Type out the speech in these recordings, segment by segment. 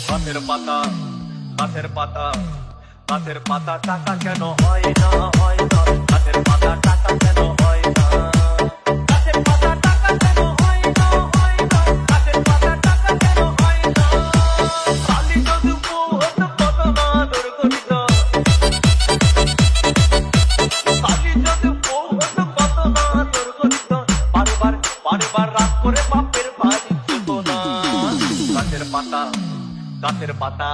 গাছের পাতা গাছের পাতা গাছের পাতা টাকা কেন হয় না হয় না গাছের পাতা টাকা কেন হয় না গাছের পাতা টাকা কেন হয় না হয় না গাছের পাতা টাকা কেন হয় না খালি যদি বউ হতো কত না আদর করিত খালি যদি বউ হতো কত না আদর করিত বারবার বারবার রাত করে বাপের বাড়ি যেত না গাছের পাতা গাছের পাতা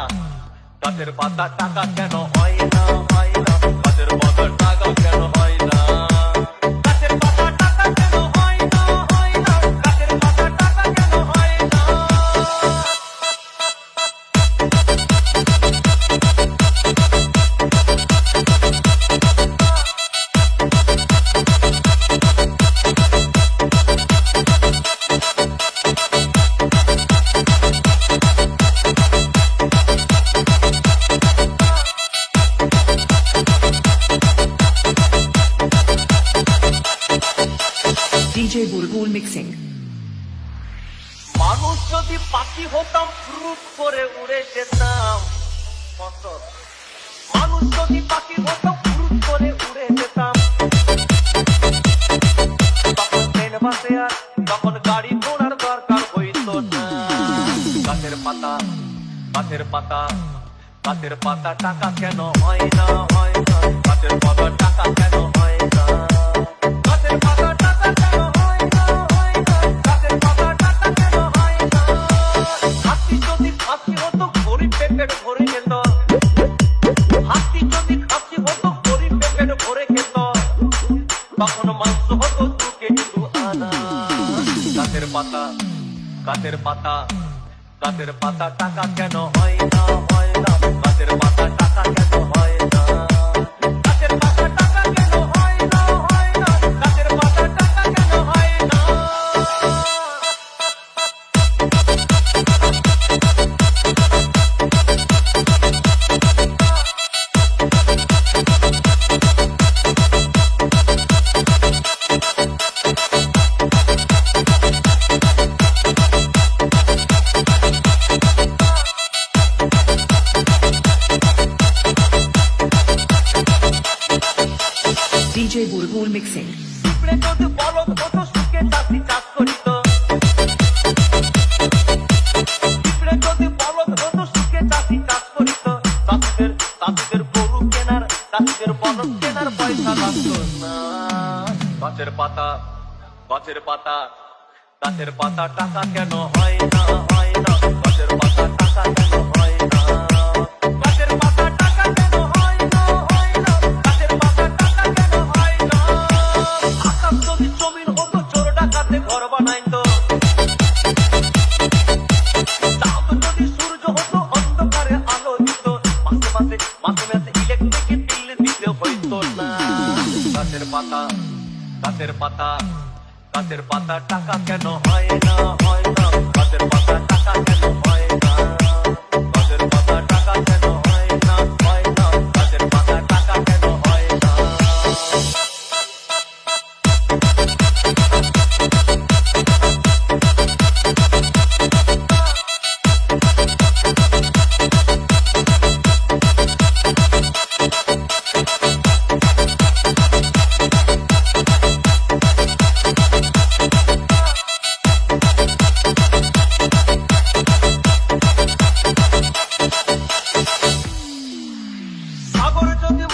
গাছের পাতা টাকা কেন হয় না হয় না গাছের পাতা টাকা কেন হয় না গাছের পাতা টাকা কেন হয় না হয় না গাছের পাতা টাকা কেন হয় না DJ Bulbul Mixing. মানুষ যদি পাখি হতাম ফ্রুট করে উড়ে যেতাম কত মানুষ যদি পাখি হতাম ফ্রুট করে উড়ে যেতাম তখন ট্রেন বাসে আর তখন গাড়ি ঘোড়ার দরকার হইতো না গাছের পাতা গাছের পাতা গাছের পাতা টাকা কেন হয় না হয় না গাছের পাতা টাকা কেন হয় না গাছের পাতা টাকা কেন হয় না হয় না গাছের পাতা টাকা কেন হয় না হাতি যদি খাসি হতো গরিব পেটের ভরে খেত হাতি যদি খাসি হতো গরিব পেটের ভরে খেত তখন মাংস হতো 2 কেজি 2 আনা গাছের পাতা গাছের পাতা গাছের পাতা টাকা কেন হয় না হয় না গাছের পাতা টাকা কেন হয় না গাছের পাতা টাকা কেন হয় না হয় না গাছের পাতা টাকা কেন হয় না DJ Bulbul Mixing. পিঁপড়ে যদি বলদ হতো সুখে চাষি চাষ করিত পিঁপড়ে যদি বলদ হতো সুখে চাষি চাষ করিত চাষিদের গরু কেনার চাষিদের বলদ কেনার পয়সা লাগতো না গাছের পাতা গাছের পাতা গাছের পাতা টাকা কেন হয় না হয় না গাছের পাতা টাকা কেন হয় না গাছের পাতা টাকা কেন হয় না হয় না গাছের পাতা টাকা কেন হয় না আকাশ যদি জমিন হতো চোর ডাকাতে ঘর বানাইতো চাঁদ যদি সূর্য হতো অন্ধকারে আলো দিত মাঝে মাঝে মাঝে মাঝে ইলেকট্রিক বিল দিতে হইতো না গাছের পাতা গাছের পাতা গাছের পাতা টাকা কেন হয় না হয় না গাছের পাতা টাকা কেন হয় না গাছের পাতা টাকা কেন হয় না হয় না গাছের পাতা টাকা কেন হয় না সাগর যদি